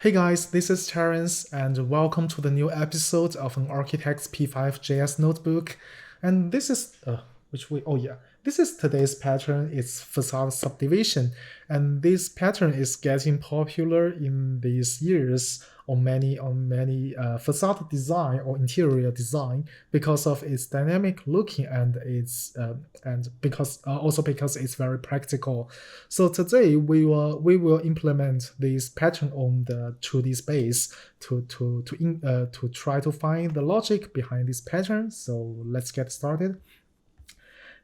Hey guys, this is Terence, and welcome to the new episode of an Architect's P5.js notebook. And this is this is today's pattern. It's facade subdivision, and this pattern is getting popular in these years on many facade design or interior design because of its dynamic looking and because it's very practical. So today we will implement this pattern on the 2D space to try to find the logic behind this pattern. So let's get started.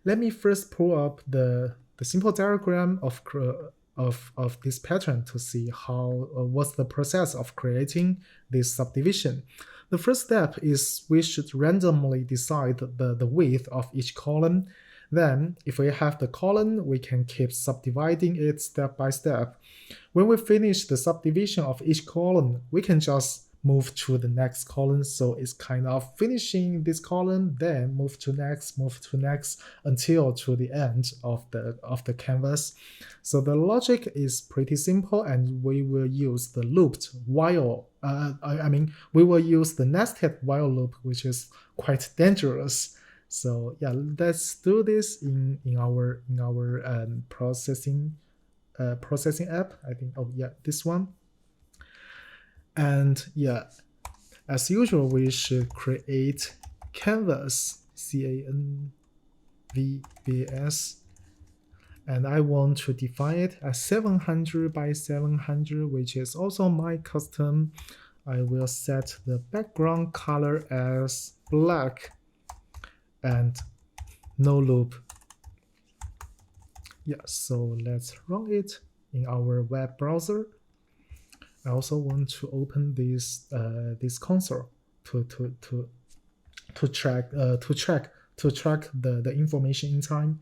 Let me first pull up the simple diagram of this pattern to see how what's the process of creating this subdivision. The first step is we should randomly decide the width of each column. Then, if we have the column, we can keep subdividing it step by step. When we finish the subdivision of each column, we can just move to the next column. So it's kind of finishing this column, then move to next until to the end of the canvas. So the logic is pretty simple, and we will use the looped while. We will use the nested while loop, which is quite dangerous. So yeah, let's do this in our processing app. I think this one. And yeah, as usual, we should create canvas, canvas, and I want to define it as 700 by 700, which is also my custom. I will set the background color as black and no loop. Yeah, so let's run it in our web browser. I also want to open this console to track the information in time.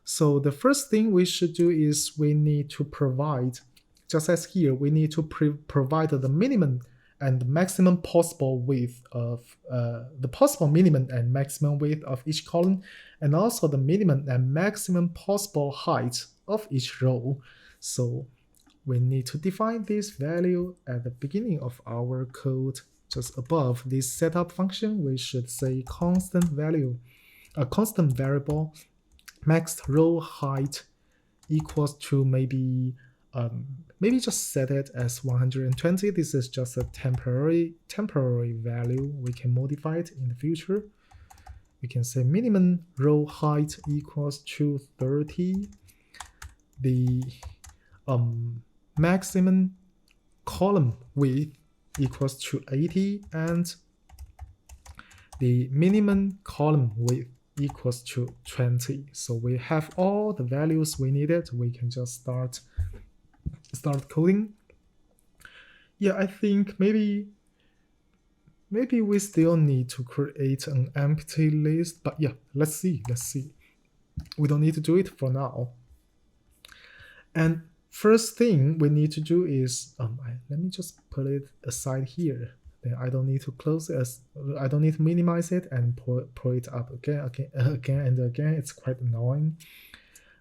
So the first thing we should do is we need to provide, just as here, we need to provide the minimum and maximum possible width of the possible minimum and maximum width of each column, and also the minimum and maximum possible height of each row. So we need to define this value at the beginning of our code. Just above this setup function, we should say constant variable max row height equals to maybe just set it as 120. This is just a temporary value. We can modify it in the future. We can say minimum row height equals to 30. The maximum column width equals to 80, and the minimum column width equals to 20. So we have all the values we needed. We can just start coding. Yeah, I think maybe we still need to create an empty list, but yeah, let's see. We don't need to do it for now. And first thing we need to do is let me just put it aside here. Then I don't need to close it. I don't need to minimize it and pull it up again and again. It's quite annoying.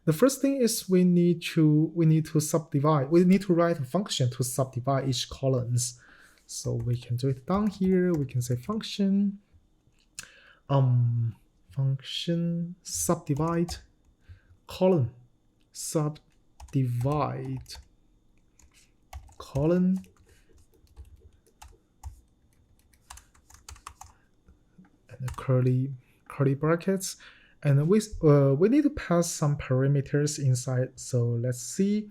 The first thing is we need to subdivide. We need to write a function to subdivide each columns. So we can do it down here. We can say function subdivide column divide column and curly brackets, and we need to pass some parameters inside. So let's see.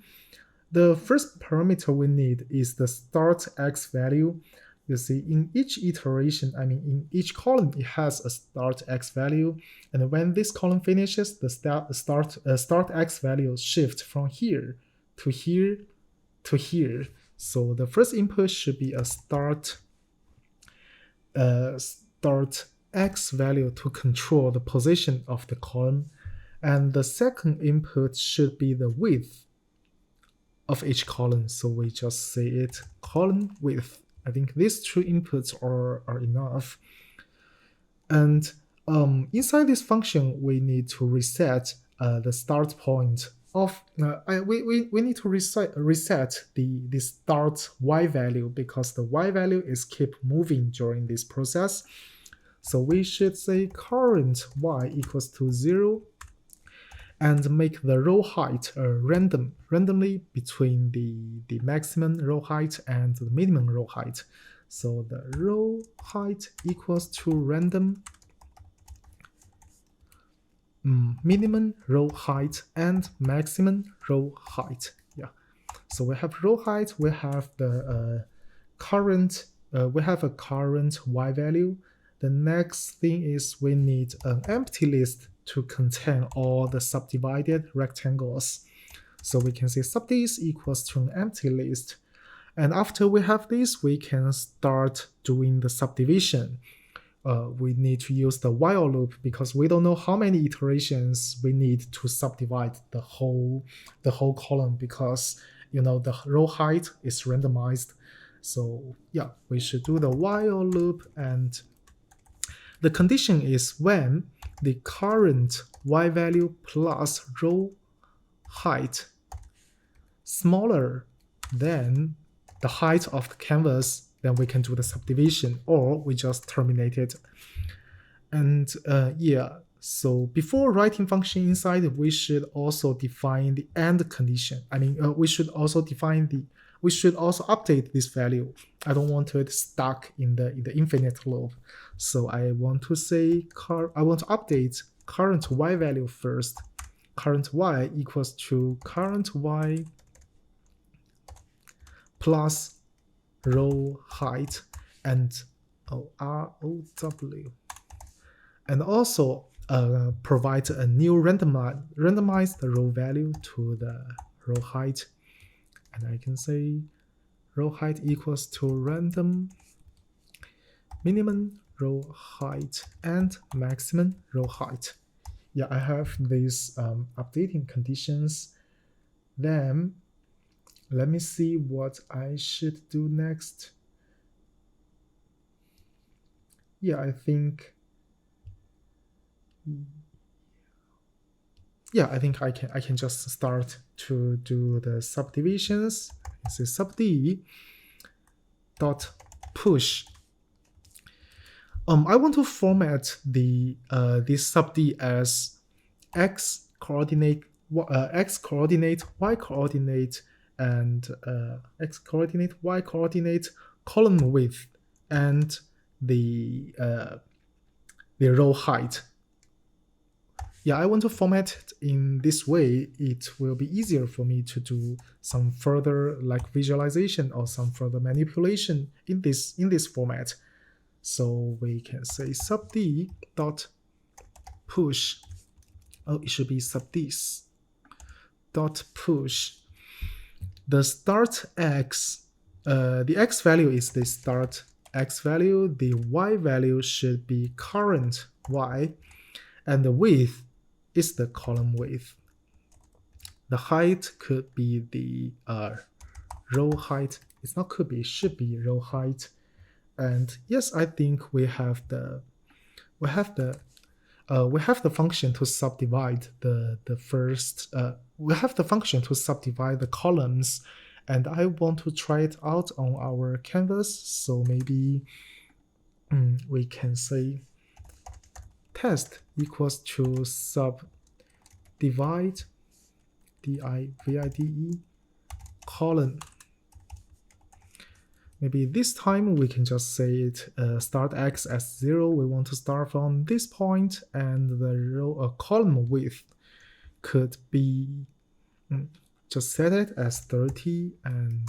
The first parameter we need is the start x value. You see, in each iteration, in each column, it has a start x value, and when this column finishes, the start x value shifts from here to here to here. So the first input should be a start x value to control the position of the column, and the second input should be the width of each column. So we just say it column width. I think these two inputs are enough. And inside this function, we need to reset the start point we need to reset the start y value, because the y value is keep moving during this process. So we should say current y equals to 0, and make the row height randomly between the maximum row height and the minimum row height. So the row height equals to random minimum row height and maximum row height. Yeah. So we have row height, we have the current, we have a current y value. The next thing is we need an empty list to contain all the subdivided rectangles. So we can say subdiv equals to an empty list. And after we have this, we can start doing the subdivision. We need to use the while loop, because we don't know how many iterations we need to subdivide the whole column, because the row height is randomized. So yeah, we should do the while loop, and the condition is when the current y value plus row height smaller than the height of the canvas, then we can do the subdivision, or we just terminate it. And yeah, so before writing function inside, we should also define the end condition. I mean, we should also update this value. I don't want it stuck in the infinite loop. So I want to say I want to update current y value first. Current y equals to current y plus row height and ROW, and also provide a new randomized row value to the row height, and I can say row height equals to random minimum row height and maximum row height. Yeah, I have these updating conditions. Then let me see what I should do next. Yeah, I think I can just start to do the subdivisions. This is subd dot push. I want to format the this subd as x coordinate, y coordinate, and x coordinate, y coordinate, column width, and the row height. Yeah, I want to format it in this way. It will be easier for me to do some further visualization or some further manipulation in this format. So we can say subd dot push. It should be subd dot push. The start x, the x value is the start x value. The y value should be current y, and the width is the column width. The height could be the row height. It's not could be, it should be row height. And yes, I think we have the function to subdivide the first. We have the function to subdivide the columns, and I want to try it out on our canvas. So maybe we can say test equals to subdivide divide column. Maybe this time we can just say it start x as 0. We want to start from this point, and the row column width could be just set it as 30, and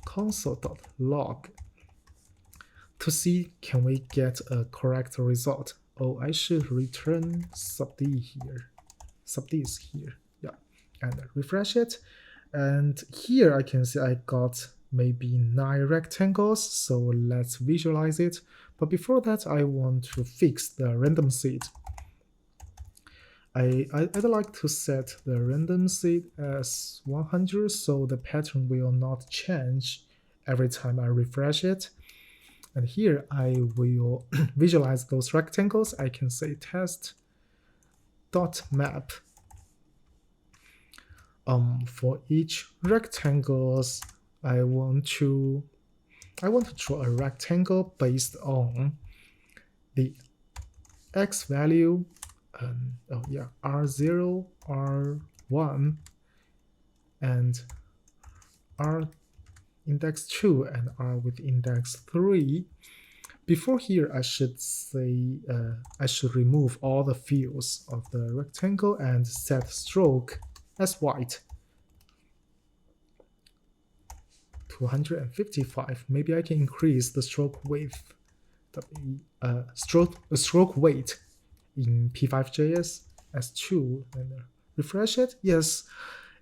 console.log to see can we get a correct result. Oh, I should return subd here. Subd is here. Yeah, and refresh it. And here I can see I got maybe 9 rectangles, so let's visualize it. But before that, I want to fix the random seed. I'd like to set the random seed as 100, so the pattern will not change every time I refresh it. And here I will visualize those rectangles. I can say test.map. For each rectangles, I want to draw a rectangle based on the x value, R0, R1, and R index 2 and R with index 3. Before here, I should say I should remove all the fields of the rectangle and set stroke as white. 255. Maybe I can increase the stroke width, stroke weight in P5.js as 2 and refresh it. Yes,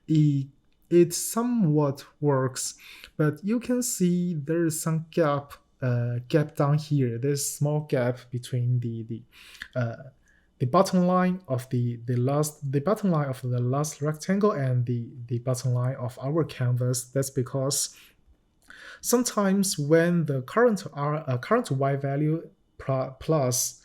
it somewhat works, but you can see there is some gap down here. There's a small gap between the bottom line of the bottom line of the last rectangle and the bottom line of our canvas. That's because sometimes when the current y value plus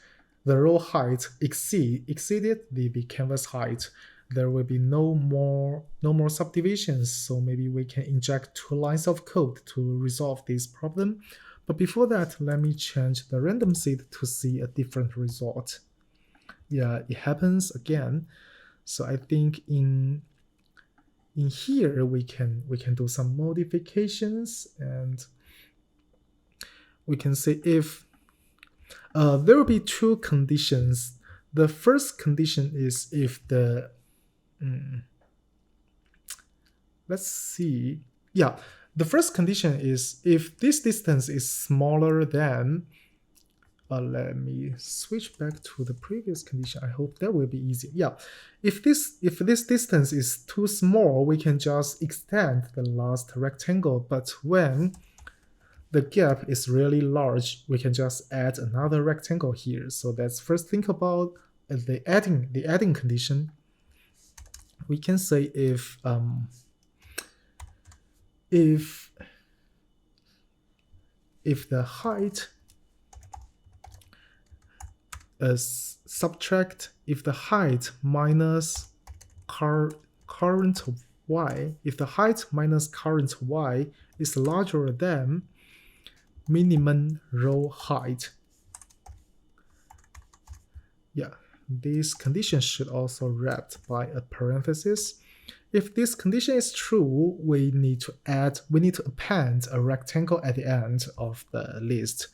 the row height exceeded the canvas height, there will be no more subdivisions. So maybe we can inject 2 lines of code to resolve this problem. But before that, let me change the random seed to see a different result. Yeah, it happens again. So I think in here we can do some modifications, and we can say if there will be 2 conditions. The first condition is if the let's see. Yeah, the first condition is if this distance is smaller than let me switch back to the previous condition. I hope that will be easy. Yeah, if this distance is too small, we can just extend the last rectangle. But when the gap is really large, we can just add another rectangle here. So let's first think about the adding condition. We can say if the height is subtract if the height minus current y, if the height minus current y is larger than minimum row height. Yeah, this condition should also wrapped by a parenthesis. If this condition is true, we need to append a rectangle at the end of the list.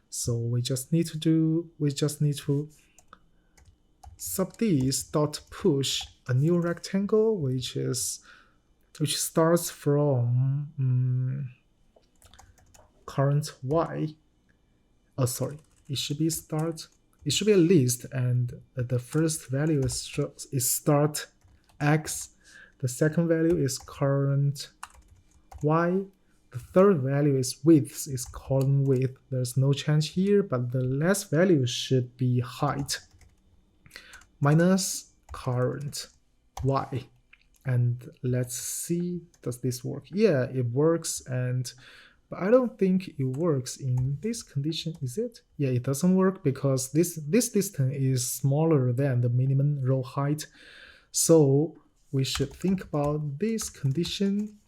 So we just need to subdis.push a new rectangle which starts from current y. Oh, sorry, it should be a list, and the first value is start x, the second value is current y, the third value is width, is column width. There's no change here, but the last value should be height minus current y. And let's see, does this work? Yeah, it works, but I don't think it works in this condition, is it? Yeah, it doesn't work because this distance is smaller than the minimum row height. So we should think about this condition.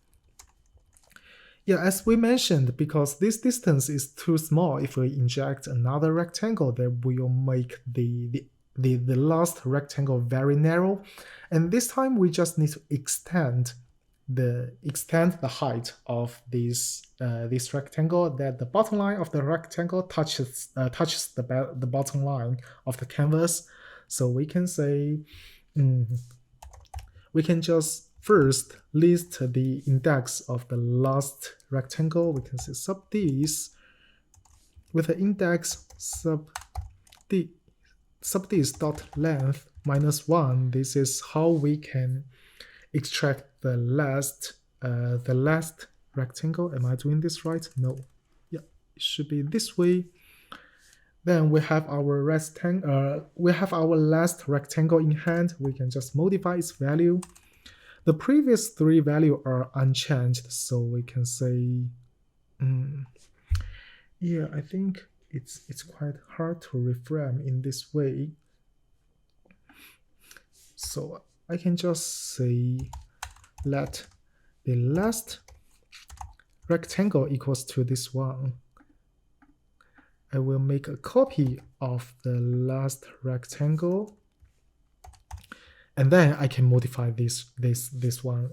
Yeah, as we mentioned, because this distance is too small, if we inject another rectangle, that will make the last rectangle very narrow. And this time we just need to extend the height of this rectangle, that the bottom line of the rectangle touches the bottom line of the canvas. So we can say we can just first list the index of the last rectangle. We can say subdis with the index subdis.length -1. This is how we can extract the last rectangle. Am I doing this right? No. Yeah, it should be this way. Then we have our last rectangle in hand. We can just modify its value. The previous 3 values are unchanged, so we can say, yeah, I think it's quite hard to reframe in this way. So I can just say let the last rectangle equals to this one. I will make a copy of the last rectangle, and then I can modify this one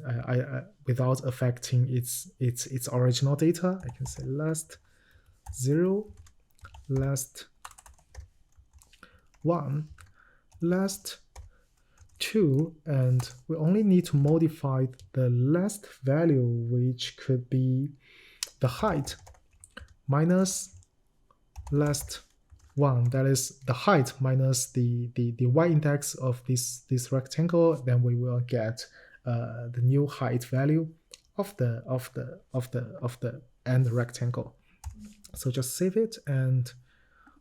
without affecting its original data. I can say last 0, last 1, last 2, and we only need to modify the last value, which could be the height minus last 1, that is the height minus the y-index of this rectangle. Then we will get the new height value of the end rectangle. So just save it and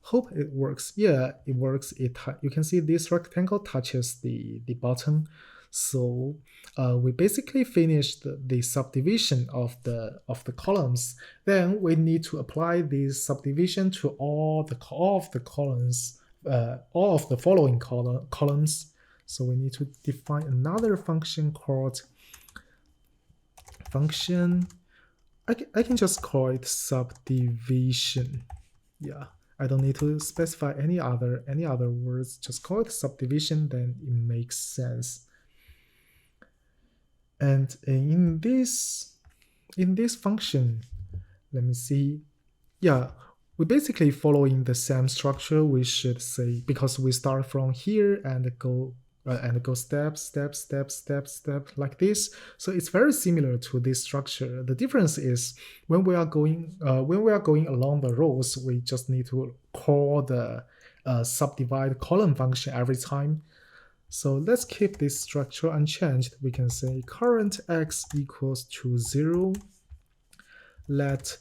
hope it works. Yeah, it works. You can see this rectangle touches the bottom. So we basically finished the subdivision of the columns. Then we need to apply this subdivision to all of the columns, all of the following columns. So we need to define another function called function. I can just call it subdivision. Yeah, I don't need to specify any other words. Just call it subdivision, then it makes sense. And in this function, let me see. Yeah, we're basically following the same structure. We should say, because we start from here and go step like this. So it's very similar to this structure. The difference is when we are going along the rows, we just need to call the subdivide column function every time. So let's keep this structure unchanged. We can say current x equals to 0. Let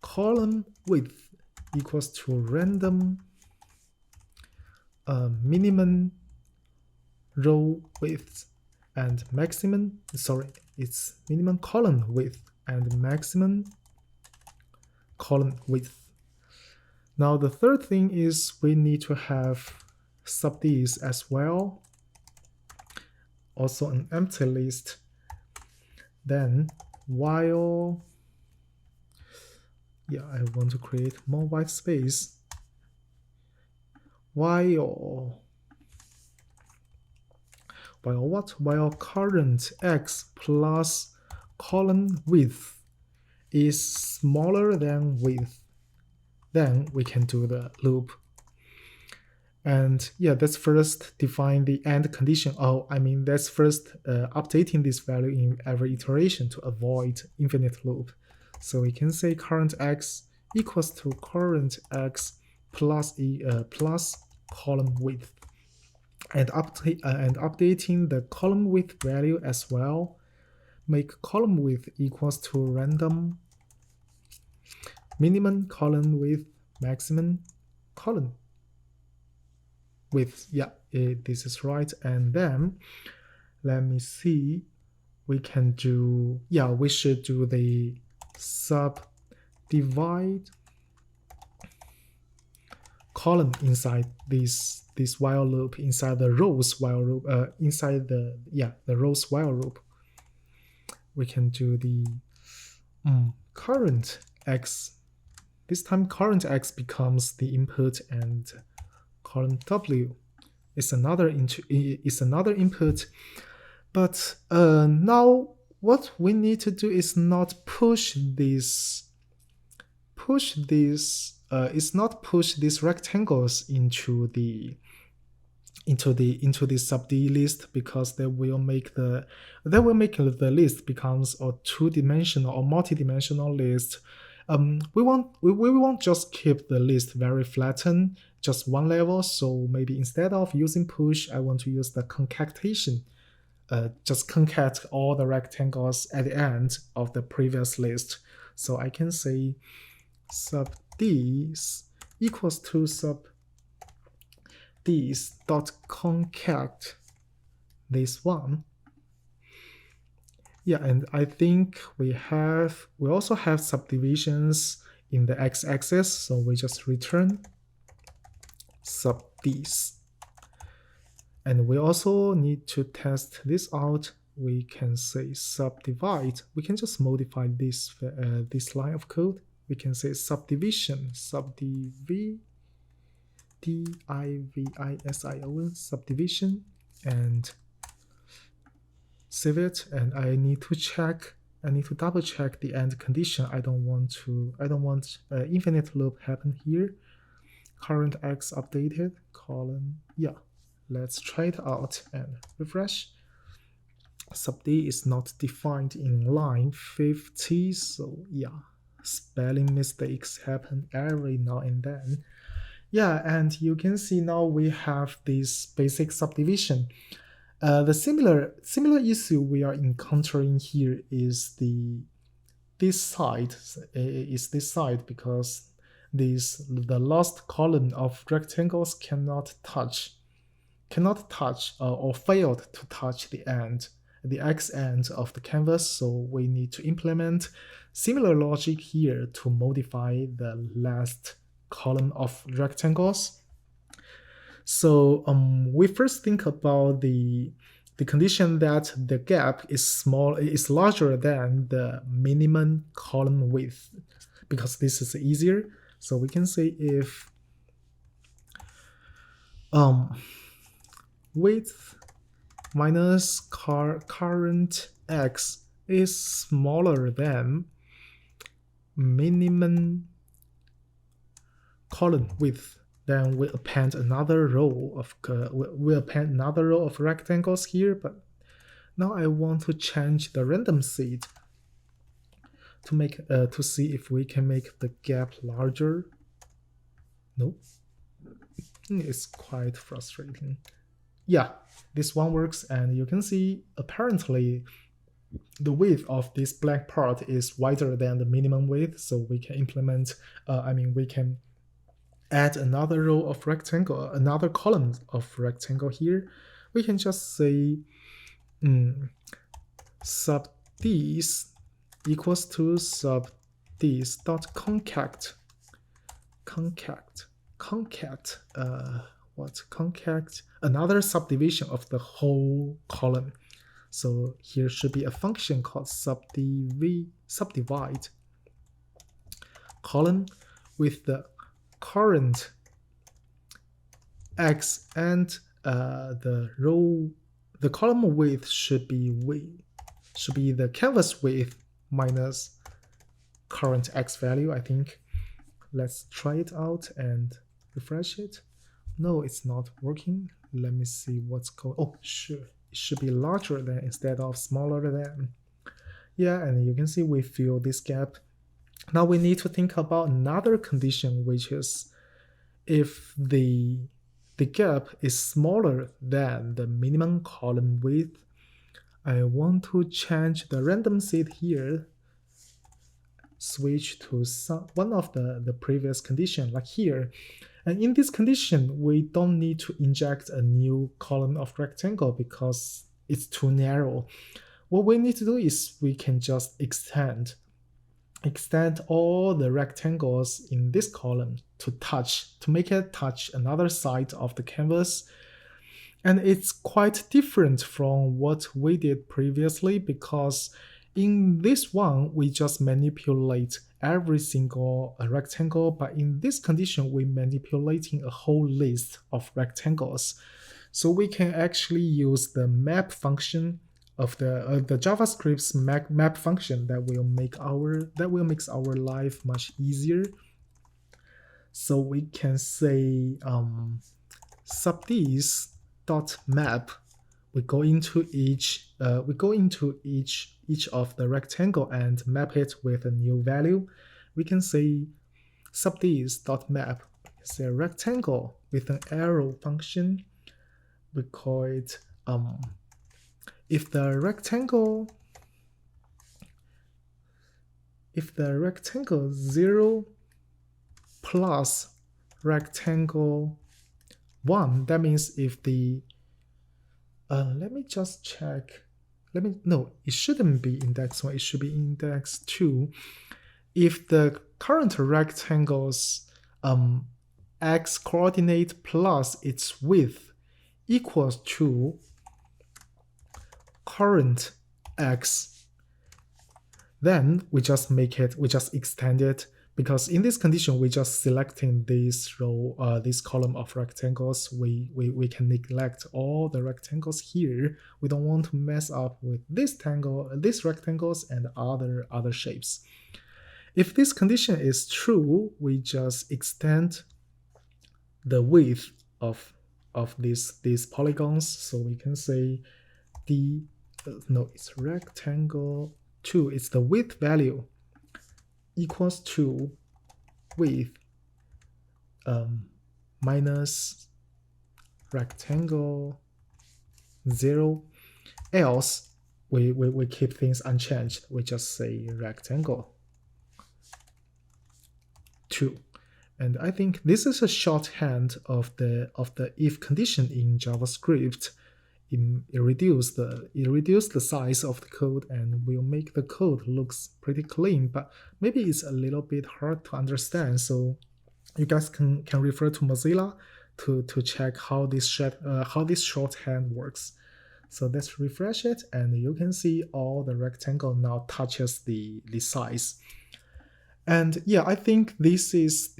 column width equals to random minimum row width and maximum. Sorry, it's minimum column width and maximum column width. Now the third thing is we need to have subds as well, also an empty list. Then while, yeah, I want to create more white space. While what? While current x plus column width is smaller than width, then we can do the loop. And yeah, let's first define the end condition. Let's first updating this value in every iteration to avoid infinite loop. So we can say current x equals to current x plus column width, and updating the column width value as well. Make column width equals to random minimum column width, maximum column width. Yeah, this is right. And then let me see, we can do, yeah, we should do the subdivide column inside this while loop, inside the rows while loop, inside the rows while loop. We can do the current x. This time current x becomes the input, and column w is another input. But now what we need to do is not push these rectangles into the subd list, because they will make the list becomes a two-dimensional or multi-dimensional list. We won't just keep the list very flattened, just one level. So maybe instead of using push, I want to use the concatenation. Just concat all the rectangles at the end of the previous list. So I can say subds equals to subds dot concat this one. Yeah, and I think we also have subdivisions in the x-axis, so we just return subds. And we also need to test this out. We can say subdivide. We can just modify this line of code. We can say subdivision, division, subdivision, and save it. And I need to double check the end condition. I don't want infinite loop happen here. Current x updated column. Yeah, let's try it out and refresh. Subd is not defined in line 50, so yeah, spelling mistakes happen every now and then. Yeah, and you can see now we have this basic subdivision. The similar issue we are encountering here is this side because the last column of rectangles cannot touch or failed to touch the x end of the canvas, so we need to implement similar logic here to modify the last column of rectangles. So we first think about the condition that the gap is larger than the minimum column width, because this is easier. So we can say if width minus current x is smaller than minimum column width, then we append another row of rectangles here. But now I want to change the random seed to make to see if we can make the gap larger. No, it's quite frustrating. Yeah, this one works, and you can see apparently the width of this black part is wider than the minimum width, so we can implement, we can add another row of rectangle, another column of rectangle here. We can just say subds equals to subds dot concat another subdivision of the whole column. So here should be a function called subdivide column with the current x and the column width should be the canvas width minus current x value, I think. Let's try it out and refresh it. No, it's not working. Let me see what's going on. Oh, sure. It should be larger than instead of smaller than. Yeah, and you can see we fill this gap. Now we need to think about another condition, which is if the gap is smaller than the minimum column width, I want to change the random seed here, switch to one of the previous condition, like here. And in this condition, we don't need to inject a new column of rectangle because it's too narrow. What we need to do is we can just extend all the rectangles in this column to make it touch another side of the canvas. And it's quite different from what we did previously, because in this one, we just manipulate every single rectangle, but in this condition, we're manipulating a whole list of rectangles. So we can actually use the map function of the JavaScript's map function that will make our life much easier. So we can say subds.map. We go into each of the rectangle and map it with a new value. We can say subds.map. Say a rectangle with an arrow function. We call it if the rectangle 0 plus rectangle 1, that means if the let me just check. No, it shouldn't be index 1, it should be index 2. If the current rectangle's x coordinate plus its width equals to current x, then we just extend it, because in this condition we just selecting this row, this column of rectangles. We can neglect all the rectangles here. We don't want to mess up with these rectangles and other shapes. If this condition is true, we just extend the width of these polygons. So we can say it's rectangle 2, it's the width value equals to width minus rectangle 0. Else we keep things unchanged. We just say rectangle 2. And I think this is a shorthand of the if condition in JavaScript. It reduces the size of the code and will make the code looks pretty clean, but maybe it's a little bit hard to understand. So you guys can refer to Mozilla to check how this shorthand works. So let's refresh it, and you can see all the rectangle now touches the size. And yeah, I think this is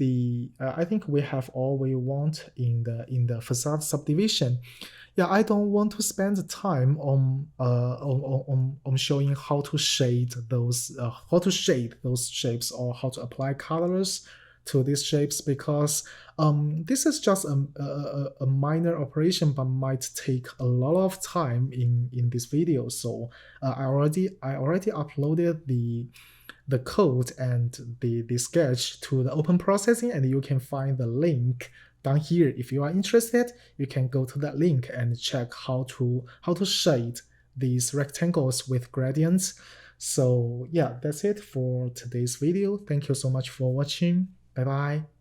I think we have all we want in the facade subdivision. Yeah, I don't want to spend the time on showing how to shade those shapes, or how to apply colors to these shapes, because this is just a minor operation, but might take a lot of time in this video. So I already uploaded the code and the sketch to the OpenProcessing, and you can find the link down here. If you are interested, you can go to that link and check how to shade these rectangles with gradients. So yeah, that's it for today's video. Thank you so much for watching. Bye bye.